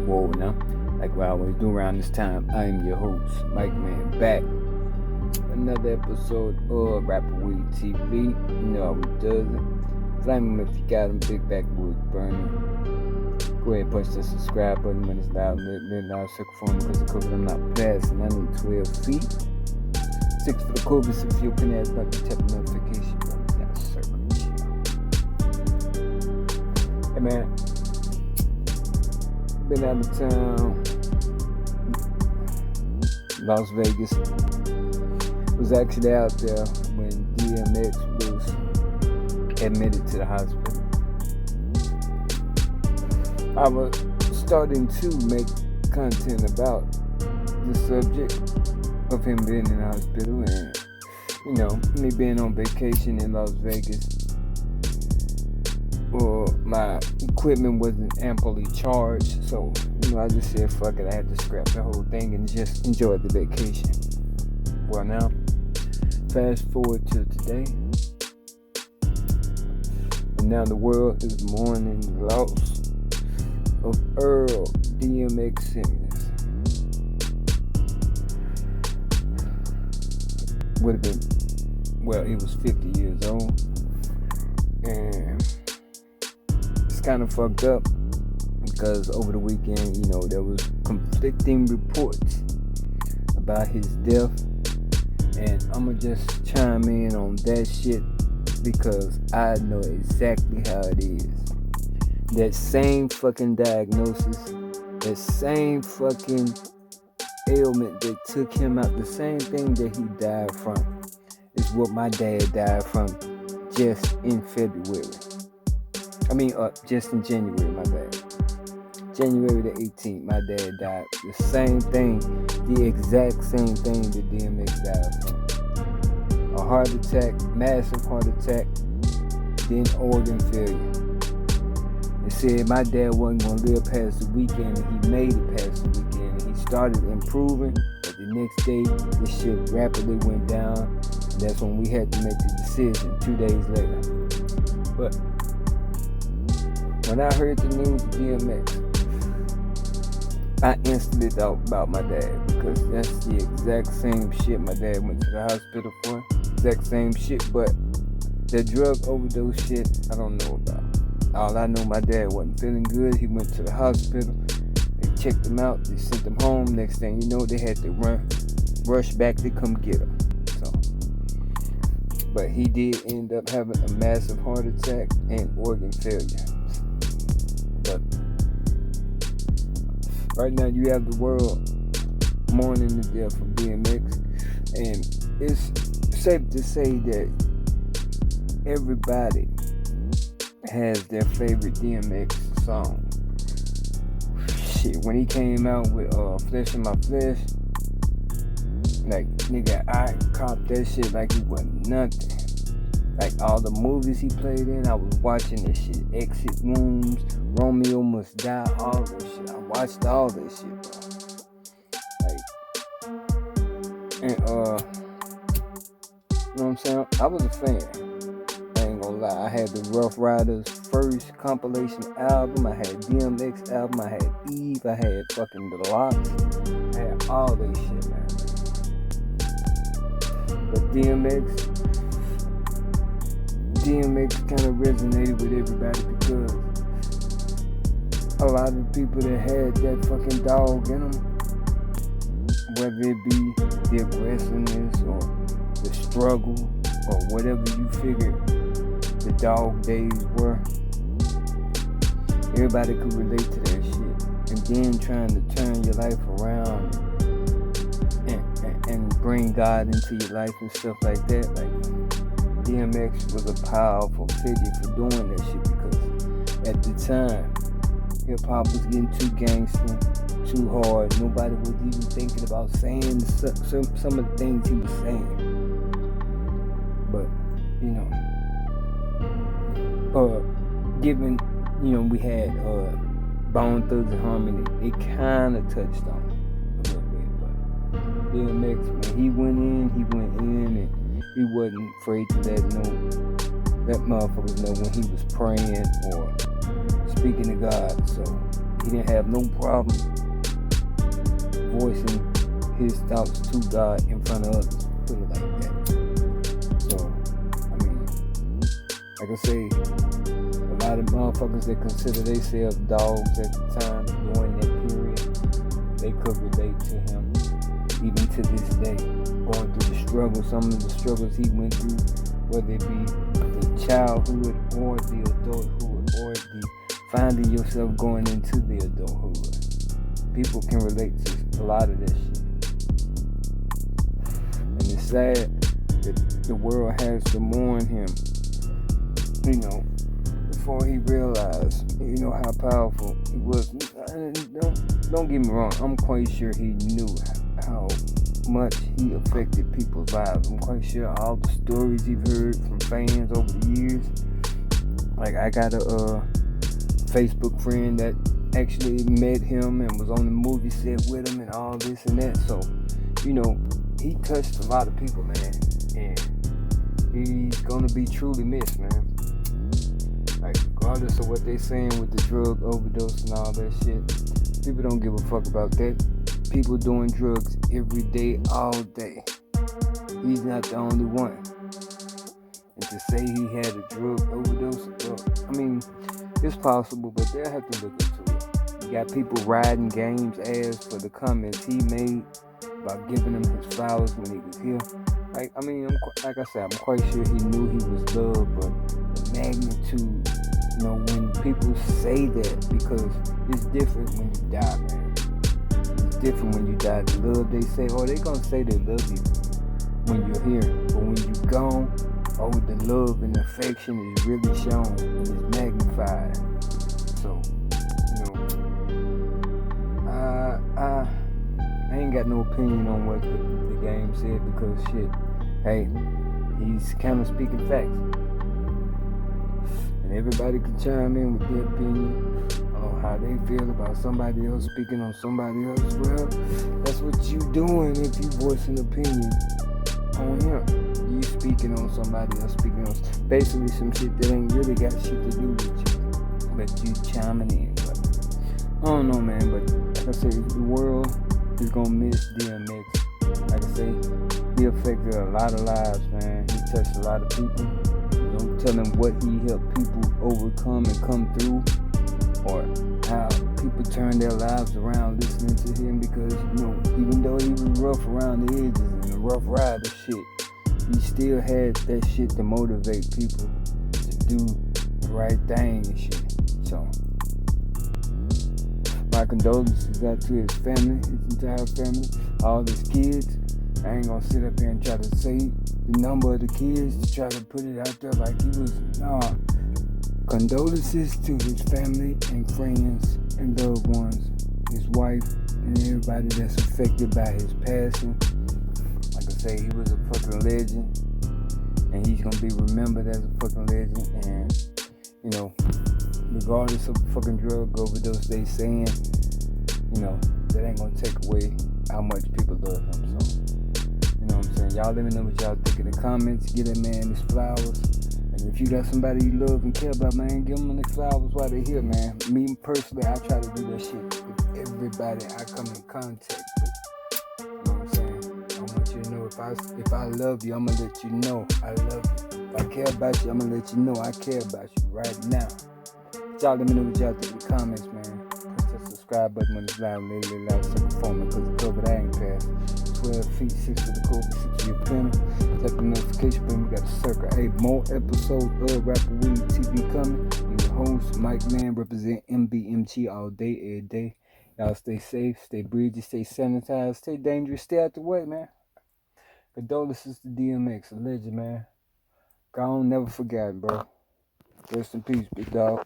Whoa, now, like what I always do around this time, I am your host, Mike Man, back. Another episode of Rapper Weed TV. You know how it does it. Flame if you got them big backwoods burning. Go ahead and push the subscribe button when it's loud. Then loud circle for me because the COVID I'm not passing. I need 12 feet. 6 for the COVID, 6 for your pin ass back to tap the notification button. Got a circle chill. Hey man. Been out of town, Las Vegas. Was actually out there when Dmx was admitted to the hospital. I was starting to make content about the subject of him being in the hospital and, you know, me being on vacation in Las Vegas. Or my equipment wasn't amply charged, so I just said fuck it. I had to scrap the whole thing and just enjoy the vacation. Well, now fast forward to today, and now the world is mourning the loss of Earl Dmx Simmons. Would have been, well, he was 50 years old, and kind of fucked up because over the weekend, there was conflicting reports about his death, and I'ma just chime in on that shit because I know exactly how it is. That same fucking diagnosis, that same fucking ailment that took him out, the same thing that he died from is what my dad died from just in February. Just in January, my bad. January the 18th, my dad died. The same thing, the exact same thing that Dmx died from. A heart attack, massive heart attack, then organ failure. They said my dad wasn't going to live past the weekend, and he made it past the weekend. And he started improving, but the next day, this shit rapidly went down. And that's when we had to make the decision 2 days later. But when I heard the news of DMX, I instantly thought about my dad because that's the exact same shit my dad went to the hospital for. Exact same shit, but the drug overdose shit, I don't know about. All I know, my dad wasn't feeling good. He went to the hospital. They checked him out. They sent him home. Next thing you know, they had to rush back to come get him. But he did end up having a massive heart attack and organ failure. But right now you have the world mourning the death of DMX, and it's safe to say that everybody has their favorite DMX song. Shit, when he came out with Flesh in My Flesh, like, nigga, I copped that shit like it wasn't nothing. Like, all the movies he played in, I was watching this shit. Exit Wounds, Romeo Must Die, all this shit. I watched all this shit, bro. Like, and, you know what I'm saying? I was a fan. I ain't gonna lie. I had the Rough Riders first compilation album. I had DMX album. I had Eve. I had fucking The Locks. I had all this shit, man. But DMX kind of resonated with everybody because a lot of the people that had that fucking dog in them, whether it be the aggressiveness or the struggle or whatever you figured the dog days were, everybody could relate to that shit. And then trying to turn your life around and bring God into your life and stuff like that. Like, DMX was a powerful figure for doing that shit because at the time, hip-hop was getting too gangster, too hard. Nobody was even thinking about saying some of the things he was saying. But, we had Bone Thugs and Harmony, it kind of touched on it a little bit. But DMX, when he went in, and he wasn't afraid to let motherfuckers know when he was praying or speaking to God. So he didn't have no problem voicing his thoughts to God in front of others. Put it like that. So, I mean, like I say, a lot of motherfuckers that consider themselves dogs at the time during that period, they could relate to him even to this day, going through the struggle, some of the struggles he went through, whether it be the childhood or the adulthood or the finding yourself going into the adulthood. People can relate to a lot of that shit. And it's sad that the world has to mourn him, before he realized, how powerful he was. Don't get me wrong, I'm quite sure he knew how much he affected people's lives. I'm quite sure all the stories you've heard from fans over the years. Like, I got a Facebook friend that actually met him and was on the movie set with him and all this and that. So, he touched a lot of people, man. And he's gonna be truly missed, man. Like, regardless of what they saying with the drug overdose and all that shit, people don't give a fuck about that. People doing drugs every day, all day. He's not the only one. And to say he had a drug overdose, well, I mean, it's possible, but they'll have to look into it. You got people riding Game's ass for the comments he made about giving him his flowers when he was here. Like I said, I'm quite sure he knew he was loved, but the magnitude, when people say that, because it's different when you die, man. It's different when you die. The love they say, they gonna say they love you when you're here, but when you're gone, the love and affection is really shown and it's magnified. So, I ain't got no opinion on what the game said, because shit, hey, he's kind of speaking facts. And everybody can chime in with their opinion on how they feel about somebody else speaking on somebody else. Well, that's what you doing if you voice an opinion on him. You speaking on somebody else, speaking on basically some shit that ain't really got shit to do with you, but you chiming in. But I don't know, man, but like I say, the world is gonna miss DMX. Like I say, he affected a lot of lives, man. He touched a lot of people. Don't tell him what he helped people overcome and come through, or how people turned their lives around listening to him, because, even though he was rough around the edges and a rough rider shit, he still had that shit to motivate people to do the right thing and shit. So, my condolences out to his family, his entire family, all his kids. I ain't gonna sit up here and try to say the number of the kids to try to put it out there like he was. Nah. Condolences to his family and friends and loved ones, his wife, and everybody that's affected by his passing. Like I say, he was a fucking legend, and he's gonna be remembered as a fucking legend. And regardless of the fucking drug overdose they saying, that ain't gonna take away how much people love him. So, what I'm saying? Y'all let me know what y'all think in the comments. Give that man his flowers. And if you got somebody you love and care about, man, give them the flowers while they're here, man. Me personally, I try to do that shit with everybody I come in contact with. You know what I'm saying? I want you to know, if I love you, I'm gonna let you know I love you. If I care about you, I'm gonna let you know I care about you right now. Y'all let me know what y'all think in the comments, man. Press that subscribe button when it's loud, loud, second phone, because the COVID I ain't passed. 12 feet, 6 with the COVID, 6 for your pen. Tap the notification button. We got a circle 8 more episodes of Rapper Weed TV coming. I'm your host, Mike Man, represent MBMG all day, every day. Y'all stay safe, stay breezy, stay sanitized, stay dangerous, stay out the way, man. Condolences to DMX, a legend, man. Gone, never forgotten, bro. Rest in peace, big dog.